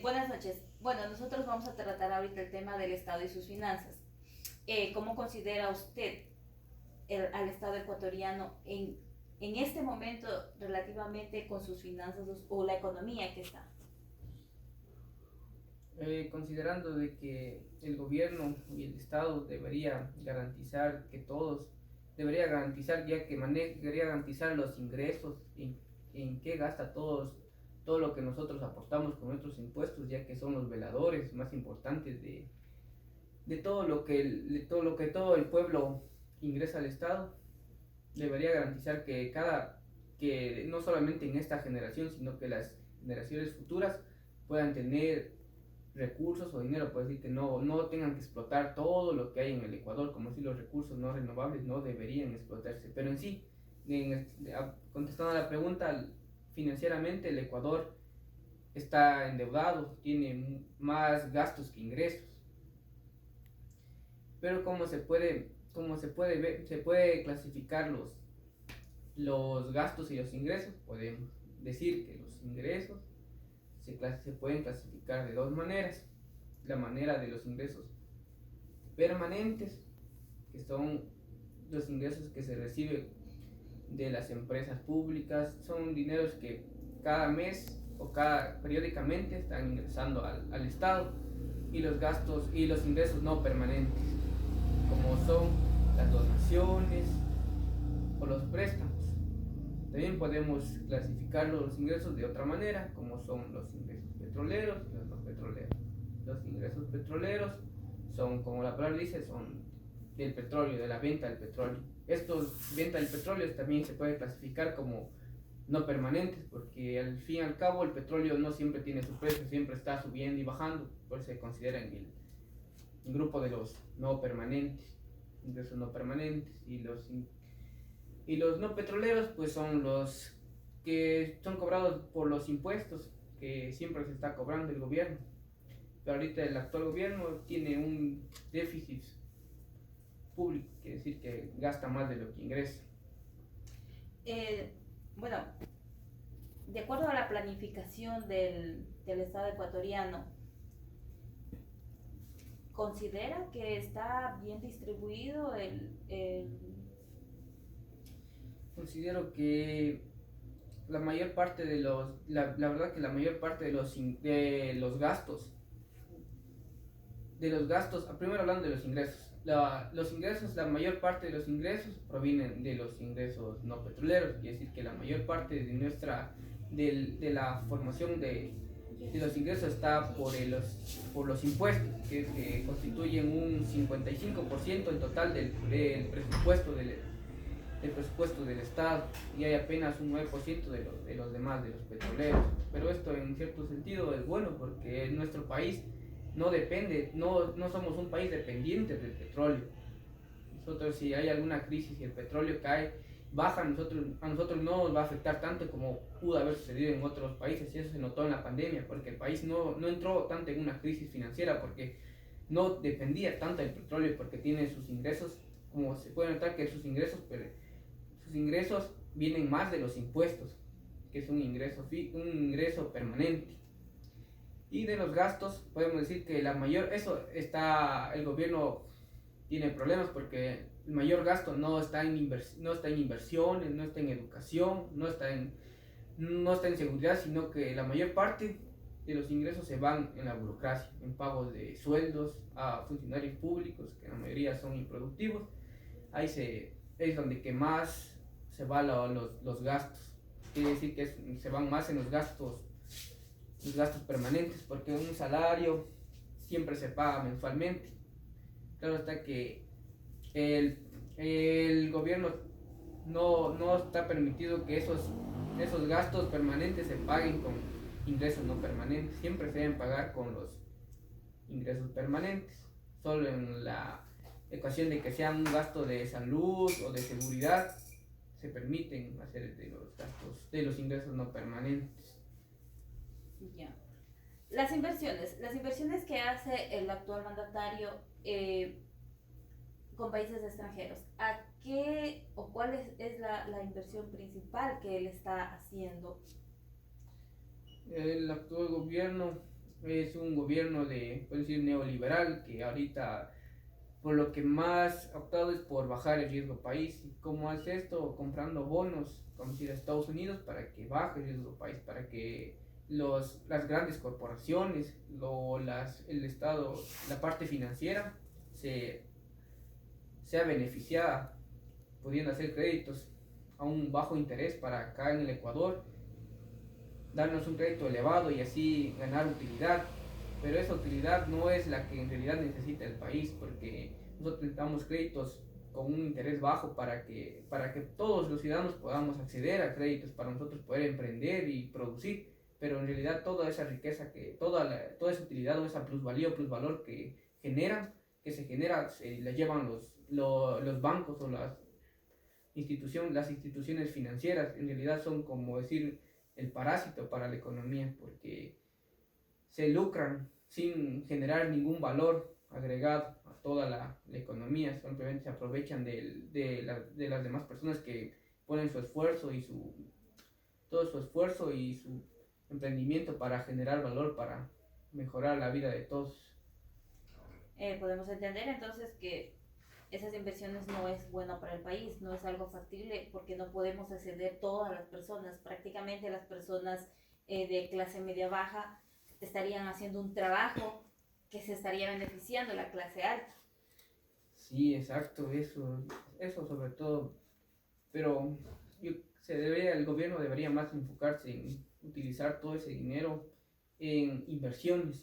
Buenas noches. Bueno, nosotros vamos a tratar ahorita el tema del Estado y sus finanzas. ¿Cómo considera usted al Estado ecuatoriano en este momento relativamente con sus finanzas o la economía que está? Considerando de que el gobierno y el Estado debería garantizar ya que debería garantizar los ingresos, en qué gasta todo lo que nosotros aportamos con nuestros impuestos, ya que son los veladores más importantes de todo el pueblo ingresa al Estado. Debería garantizar que no solamente en esta generación, sino que las generaciones futuras puedan tener recursos o dinero, puede decir que no tengan que explotar todo lo que hay en el Ecuador, como si los recursos no renovables no deberían explotarse. Pero en sí, contestando a la pregunta, financieramente el Ecuador está endeudado, tiene más gastos que ingresos. Pero como se puede clasificar los gastos y los ingresos, podemos decir que los ingresos se pueden clasificar de dos maneras. La manera de los ingresos permanentes, que son los ingresos que se reciben de las empresas públicas, son dineros que cada mes o cada periódicamente están ingresando al Estado, y los gastos y los ingresos no permanentes, como son las donaciones o los préstamos. También podemos clasificar los ingresos de otra manera, como son los ingresos petroleros y los no petroleros. Los ingresos petroleros son, como la palabra dice, son del petróleo, de la venta del petróleo. Estos venta del petróleo también se puede clasificar como no permanentes, porque al fin y al cabo el petróleo no siempre tiene su precio, siempre está subiendo y bajando, por eso se considera en el grupo de los no permanentes, ingresos no permanentes. Y los no petroleros pues son los que son cobrados por los impuestos que siempre se está cobrando el gobierno. Pero ahorita el actual gobierno tiene un déficit público, quiere decir que gasta más de lo que ingresa. Eh, bueno, de acuerdo a la planificación del Estado ecuatoriano, ¿considera que está bien distribuido Considero que la mayor parte de la verdad que la mayor parte de los gastos, primero hablando de los ingresos. La mayor parte de los ingresos provienen de los ingresos no petroleros, quiere decir que la mayor parte de la formación de los ingresos está por los impuestos, que constituyen un 55% en total del presupuesto del Estado, y hay apenas un 9% de los demás, de los petroleros. Pero esto en cierto sentido es bueno, porque nuestro país no depende, no somos un país dependiente del petróleo. Nosotros, si hay alguna crisis y el petróleo cae, baja, a nosotros no nos va a afectar tanto como pudo haber sucedido en otros países, y eso se notó en la pandemia, porque el país no entró tanto en una crisis financiera, porque no dependía tanto del petróleo, porque tiene sus ingresos, como se puede notar que sus ingresos vienen más de los impuestos, que es un ingreso permanente. Y de los gastos, podemos decir que el gobierno tiene problemas, porque el mayor gasto no está en inversiones, no está en educación, no está en seguridad, sino que la mayor parte de los ingresos se van en la burocracia, en pagos de sueldos a funcionarios públicos, que la mayoría son improductivos. Ahí es donde que más se van los gastos. Quiere decir que se van más en los gastos permanentes, porque un salario siempre se paga mensualmente. Claro está que el gobierno no está permitido que esos gastos permanentes se paguen con ingresos no permanentes, siempre se deben pagar con los ingresos permanentes. Solo en la ecuación de que sea un gasto de salud o de seguridad se permiten hacer de los gastos de los ingresos no permanentes. ya, las inversiones que hace el actual mandatario con países extranjeros? ¿A qué o cuál es la inversión principal que él está haciendo? El actual gobierno Es un gobierno de, puedo decir, neoliberal, que ahorita por lo que más ha optado es por bajar el riesgo país. ¿Y cómo hace esto? Comprando bonos, como decir, a Estados Unidos para que baje el riesgo país, para que las grandes corporaciones, el Estado, la parte financiera, sea beneficiada, pudiendo hacer créditos a un bajo interés para acá en el Ecuador, darnos un crédito elevado y así ganar utilidad. Pero esa utilidad no es la que en realidad necesita el país, porque nosotros necesitamos créditos con un interés bajo para que todos los ciudadanos podamos acceder a créditos, para nosotros poder emprender y producir. Pero en realidad toda esa riqueza, toda esa utilidad o esa plusvalía o plusvalor que se genera, se la llevan los bancos o las instituciones financieras. En realidad son como decir el parásito para la economía, porque se lucran sin generar ningún valor agregado a toda la economía, simplemente se aprovechan de las demás personas que ponen su esfuerzo y todo su esfuerzo y su emprendimiento para generar valor, para mejorar la vida de todos. Podemos entender entonces que esas inversiones no es bueno para el país, no es algo factible porque no podemos acceder todas las personas, prácticamente las personas de clase media baja estarían haciendo un trabajo que se estaría beneficiando la clase alta. Sí, exacto, eso sobre todo, pero el gobierno debería más enfocarse en utilizar todo ese dinero en inversiones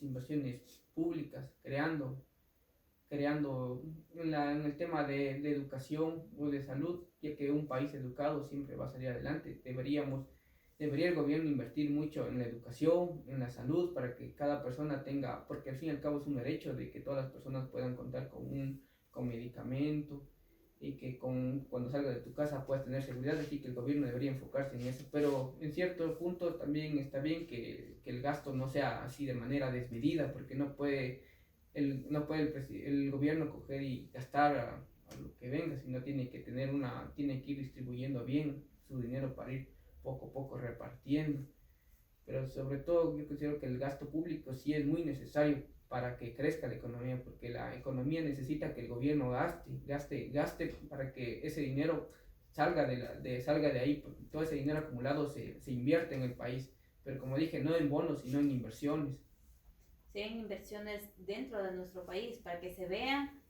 públicas, creando en el tema de educación o de salud, ya que un país educado siempre va a salir adelante. Debería el gobierno invertir mucho en la educación, en la salud, para que cada persona tenga, porque al fin y al cabo es un derecho de que todas las personas puedan contar con medicamento y que cuando salgas de tu casa puedas tener seguridad, así que el gobierno debería enfocarse en eso. Pero en cierto punto también está bien que el gasto no sea así de manera desmedida, porque no puede el gobierno coger y gastar a lo que venga, sino tiene que ir distribuyendo bien su dinero para ir poco a poco repartiendo. Pero sobre todo yo considero que el gasto público sí es muy necesario para que crezca la economía, porque la economía necesita que el gobierno gaste para que ese dinero salga de ahí, porque todo ese dinero acumulado se invierte en el país, pero como dije, no en bonos, sino en inversiones. Sean inversiones dentro de nuestro país para que se vean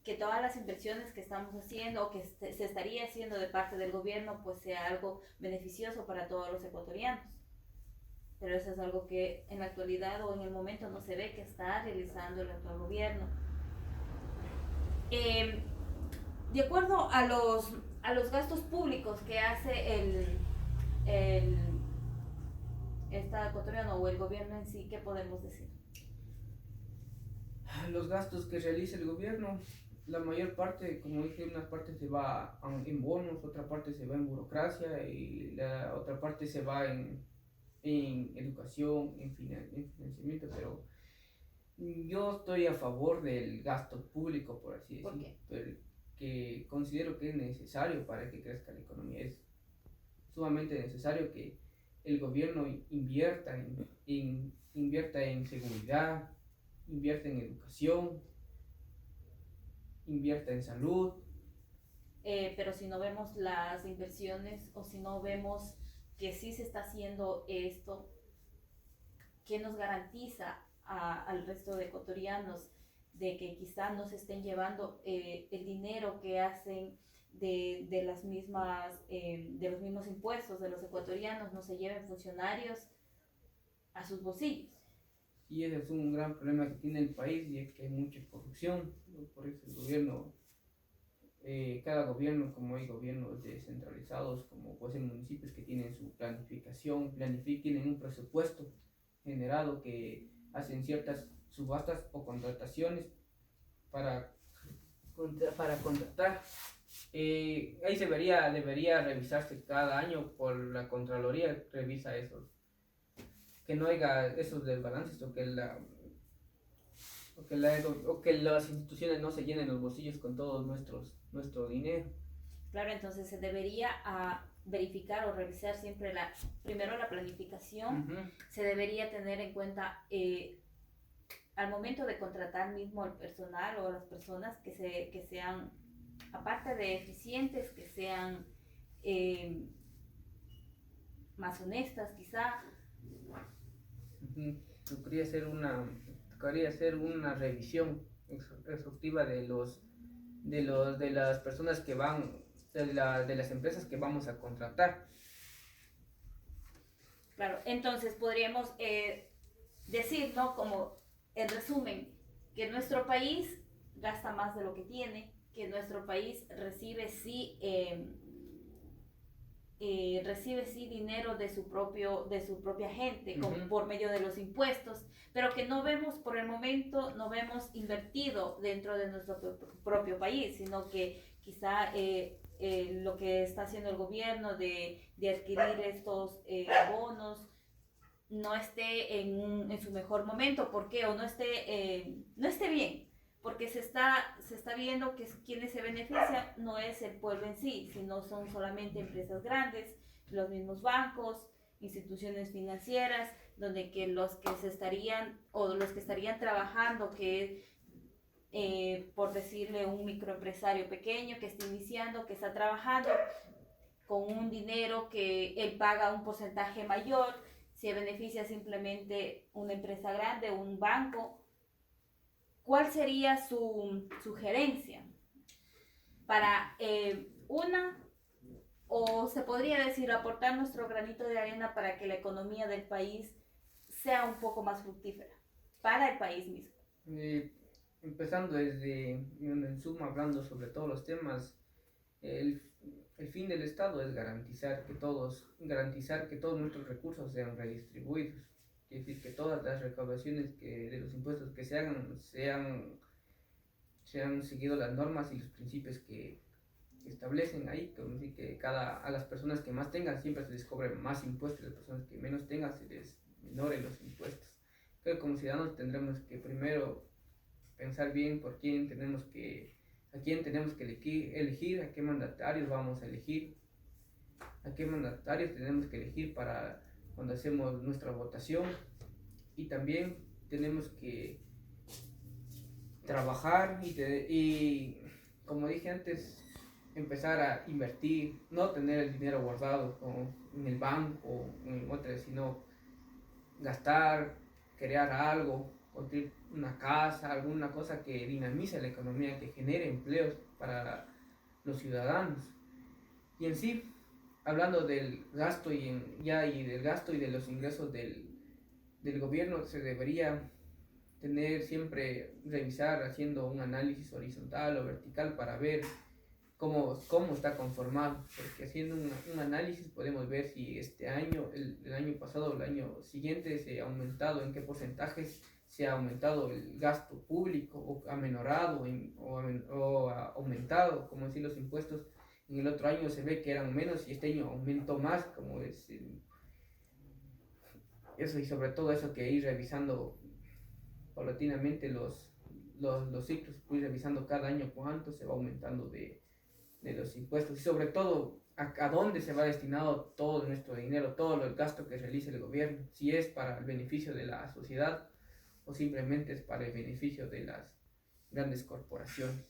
que todas las inversiones que estamos haciendo o que se estaría haciendo de parte del gobierno pues sea algo beneficioso para todos los ecuatorianos. Pero eso es algo que en la actualidad o en el momento no se ve que está realizando el actual gobierno. Eh, de acuerdo a los gastos públicos que hace el Estado ecuatoriano o el gobierno en sí, ¿qué podemos decir? Los gastos que realiza el gobierno, la mayor parte, como dije, una parte se va en bonos, otra parte se va en burocracia y la otra parte se va en educación, en financiamiento, pero yo estoy a favor del gasto público, por así ¿Por decirlo, qué? que considero que es necesario para que crezca la economía. Es sumamente necesario que el gobierno invierta en seguridad, invierta en educación, invierta en salud. Pero si no vemos las inversiones o si no vemos que sí se está haciendo esto, ¿qué nos garantiza al resto de ecuatorianos de que quizá no se estén llevando el dinero que hacen de las mismas, de los mismos impuestos de los ecuatorianos, no se lleven funcionarios a sus bolsillos? Y ese es un gran problema que tiene el país, y es que hay mucha corrupción. Por eso el gobierno, cada gobierno, como hay gobiernos descentralizados, como pues en municipios que tienen su planificación, tienen un presupuesto generado que hacen ciertas subastas o contrataciones para contratar. Ahí debería revisarse cada año por la Contraloría, revisa eso, que no haya esos desbalances o que las instituciones no se llenen los bolsillos con todo nuestro dinero. Claro, entonces se debería verificar o revisar siempre primero la planificación. Se debería tener en cuenta al momento de contratar mismo al personal o a las personas que sean, aparte de eficientes, que sean más honestas quizá. Quería hacer una revisión exhaustiva de las personas que van, de las empresas que vamos a contratar. Claro, entonces podríamos decir, ¿no? Como en resumen, que nuestro país gasta más de lo que tiene, que nuestro país recibe sí dinero de su propia gente por medio de los impuestos, pero que no vemos por el momento, no vemos invertido dentro de nuestro propio país, sino que quizá lo que está haciendo el gobierno de adquirir estos bonos no esté en su mejor momento. ¿Por qué? O no esté bien, porque se está viendo que quienes se benefician no es el pueblo en sí, sino son solamente empresas grandes, los mismos bancos, instituciones financieras, donde que los que estarían trabajando, que por decirle un microempresario pequeño que está iniciando, que está trabajando con un dinero que él paga un porcentaje mayor, se beneficia simplemente una empresa grande, un banco. ¿Cuál sería su sugerencia para o se podría decir, aportar nuestro granito de arena para que la economía del país sea un poco más fructífera para el país mismo? Empezando desde, en suma, hablando sobre todos los temas, el fin del Estado es garantizar que todos nuestros recursos sean redistribuidos. Es decir, que todas las recaudaciones de los impuestos que se hagan sean seguido las normas y los principios que establecen ahí, que a las personas que más tengan siempre se les cobre más impuestos, y a las personas que menos tengan se les minoren los impuestos. Creo que como ciudadanos tendremos que primero pensar bien a quién tenemos que elegir, a qué mandatarios vamos a elegir, a qué mandatarios tenemos que elegir para cuando hacemos nuestra votación, y también tenemos que trabajar y como dije antes, empezar a invertir, no tener el dinero guardado en el banco o en otras, sino gastar, crear algo, construir una casa, alguna cosa que dinamice la economía, que genere empleos para los ciudadanos. Y en sí, hablando del gasto del gasto y de los ingresos del gobierno, se debería revisar haciendo un análisis horizontal o vertical para ver cómo está conformado, porque haciendo un análisis podemos ver si este año, el año pasado o el año siguiente se ha aumentado, en qué porcentajes se ha aumentado el gasto público, o ha menorado o ha aumentado, como decir, los impuestos. En el otro año se ve que eran menos y este año aumentó más, como es eso, y sobre todo eso que ir revisando paulatinamente los ciclos, ir revisando cada año cuánto se va aumentando de los impuestos, y sobre todo a dónde se va destinado todo nuestro dinero, todo el gasto que realiza el gobierno, si es para el beneficio de la sociedad o simplemente es para el beneficio de las grandes corporaciones.